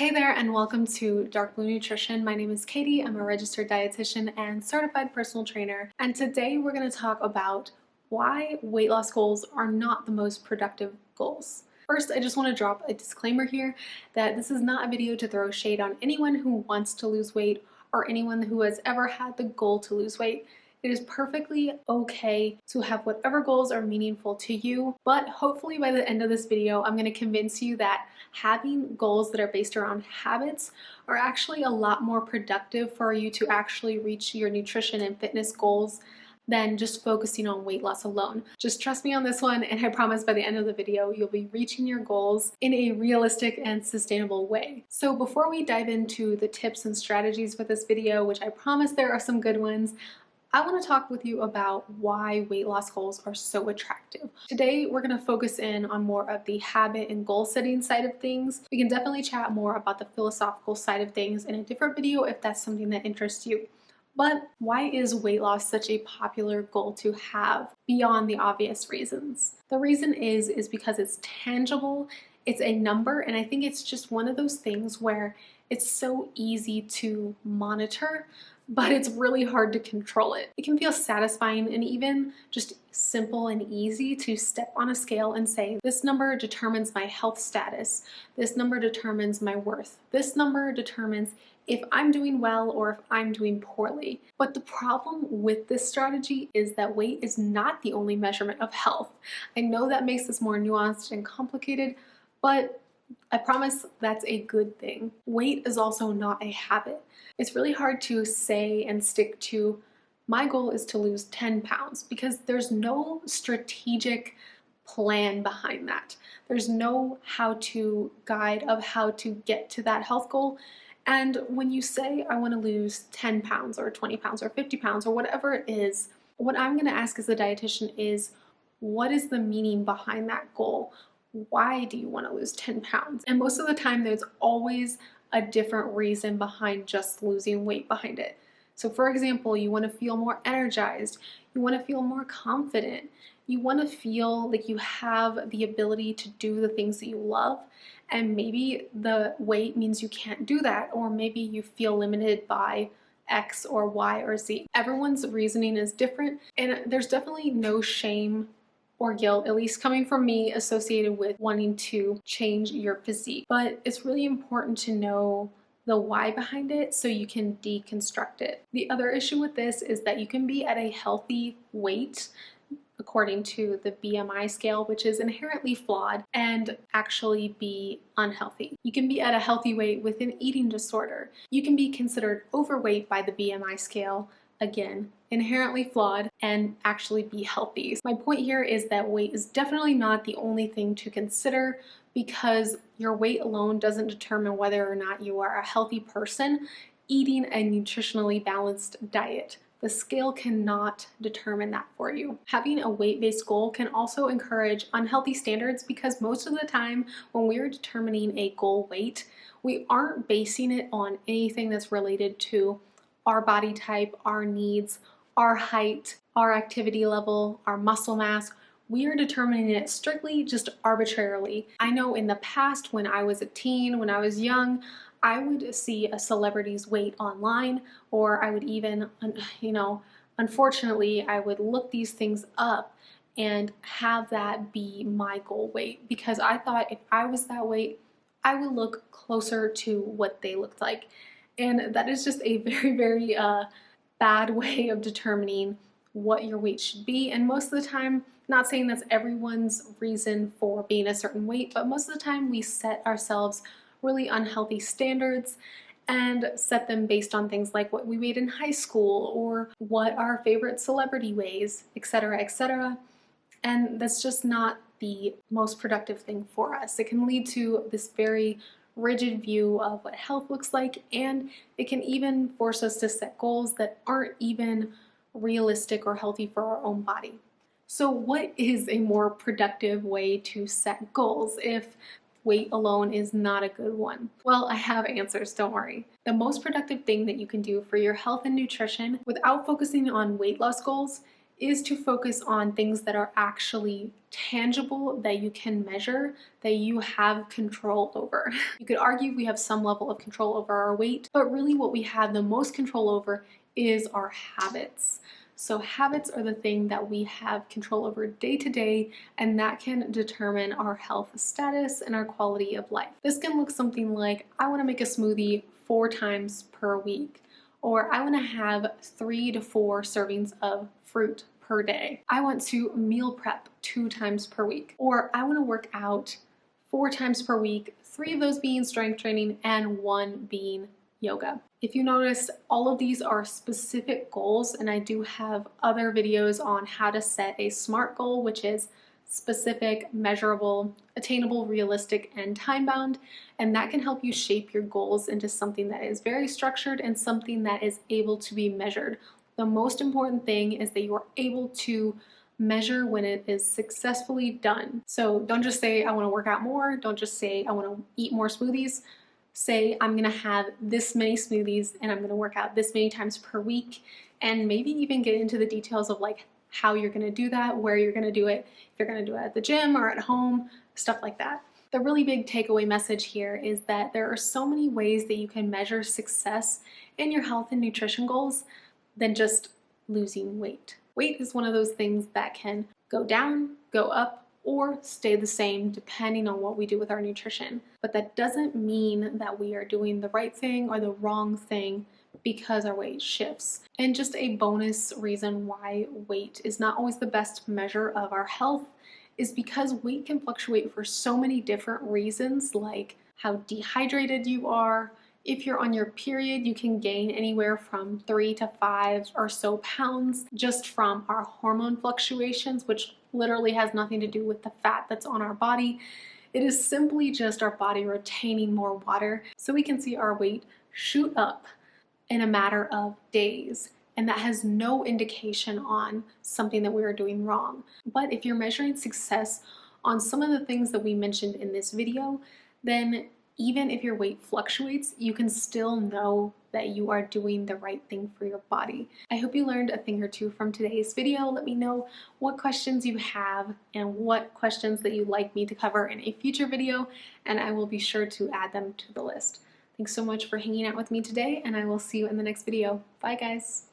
Hey there and welcome to Dark Blue Nutrition. My name is Katie. I'm a registered dietitian and certified personal trainer. And today we're going to talk about why weight loss goals are not the most productive goals. First, I just want to drop a disclaimer here that this is not a video to throw shade on anyone who wants to lose weight or anyone who has ever had the goal to lose weight. It is perfectly okay to have whatever goals are meaningful to you, but hopefully by the end of this video, I'm going to convince you that having goals that are based around habits are actually a lot more productive for you to actually reach your nutrition and fitness goals than just focusing on weight loss alone. Just trust me on this one, and I promise by the end of the video, you'll be reaching your goals in a realistic and sustainable way. So before we dive into the tips and strategies for this video, which I promise there are some good ones, I want to talk with you about why weight loss goals are so attractive. Today, we're going to focus in on more of the habit and goal setting side of things. We can definitely chat more about the philosophical side of things in a different video if that's something that interests you. But why is weight loss such a popular goal to have beyond the obvious reasons? The reason is because it's tangible, it's a number, and I think it's just one of those things where it's so easy to monitor, but it's really hard to control it. It can feel satisfying and even just simple and easy to step on a scale and say, this number determines my health status. This number determines my worth. This number determines if I'm doing well or if I'm doing poorly. But the problem with this strategy is that weight is not the only measurement of health. I know that makes this more nuanced and complicated, but I promise that's a good thing. Weight is also not a habit. It's really hard to say and stick to, my goal is to lose 10 pounds because there's no strategic plan behind that. There's no how-to guide of how to get to that health goal. And when you say, I want to lose 10 pounds or 20 pounds or 50 pounds or whatever it is, what I'm going to ask as a dietitian is, what is the meaning behind that goal? Why do you want to lose 10 pounds? And most of the time, there's always a different reason behind just losing weight behind it. So for example, you want to feel more energized, you want to feel more confident, you want to feel like you have the ability to do the things that you love, and maybe the weight means you can't do that, or maybe you feel limited by X or Y or Z. Everyone's reasoning is different, and there's definitely no shame or guilt, at least coming from me, associated with wanting to change your physique. But it's really important to know the why behind it so you can deconstruct it. The other issue with this is that you can be at a healthy weight according to the BMI scale, which is inherently flawed, and actually be unhealthy. You can be at a healthy weight with an eating disorder. You can be considered overweight by the BMI scale, again, inherently flawed, and actually be healthy. My point here is that weight is definitely not the only thing to consider, because your weight alone doesn't determine whether or not you are a healthy person eating a nutritionally balanced diet. The scale cannot determine that for you. Having a weight-based goal can also encourage unhealthy standards, because most of the time when we're determining a goal weight, we aren't basing it on anything that's related to our body type, our needs, our height, our activity level, our muscle mass. We are determining it strictly just arbitrarily. I know in the past, when I was a teen, when I was young, I would see a celebrity's weight online, or I would even, unfortunately, I would look these things up and have that be my goal weight, because I thought if I was that weight, I would look closer to what they looked like. And that is just a very, very bad way of determining what your weight should be. And most of the time, not saying that's everyone's reason for being a certain weight, but most of the time we set ourselves really unhealthy standards and set them based on things like what we weighed in high school or what our favorite celebrity weighs, etc., etc. And that's just not the most productive thing for us. It can lead to this very rigid view of what health looks like, and it can even force us to set goals that aren't even realistic or healthy for our own body. So what is a more productive way to set goals if weight alone is not a good one? Well, I have answers, don't worry. The most productive thing that you can do for your health and nutrition without focusing on weight loss goals is to focus on things that are actually tangible, that you can measure, that you have control over. You could argue we have some level of control over our weight, but really what we have the most control over is our habits. So habits are the thing that we have control over day to day, and that can determine our health status and our quality of life. This can look something like, I want to make a smoothie 4 times per week, or I want to have 3 to 4 servings of fruit per day. I want to meal prep 2 times per week, or I want to work out 4 times per week, 3 of those being strength training and 1 being yoga. If you notice, all of these are specific goals, and I do have other videos on how to set a SMART goal, which is specific, measurable, attainable, realistic, and time-bound, and that can help you shape your goals into something that is very structured and something that is able to be measured. The most important thing is that you are able to measure when it is successfully done. So don't just say, I want to work out more. Don't just say, I want to eat more smoothies. Say, I'm gonna have this many smoothies and I'm gonna work out this many times per week, and maybe even get into the details of like how you're gonna do that, where you're gonna do it, if you're gonna do it at the gym or at home, stuff like that. The really big takeaway message here is that there are so many ways that you can measure success in your health and nutrition goals than just losing weight. Weight is one of those things that can go down, go up, or stay the same depending on what we do with our nutrition. But that doesn't mean that we are doing the right thing or the wrong thing because our weight shifts. And just a bonus reason why weight is not always the best measure of our health is because weight can fluctuate for so many different reasons, like how dehydrated you are. If you're on your period, you can gain anywhere from 3 to 5 or so pounds just from our hormone fluctuations, which literally has nothing to do with the fat that's on our body. It is simply just our body retaining more water, so we can see our weight shoot up in a matter of days. And that has no indication on something that we are doing wrong. But if you're measuring success on some of the things that we mentioned in this video, then even if your weight fluctuates, you can still know that you are doing the right thing for your body. I hope you learned a thing or two from today's video. Let me know what questions you have and what questions that you'd like me to cover in a future video, and I will be sure to add them to the list. Thanks so much for hanging out with me today, and I will see you in the next video. Bye, guys.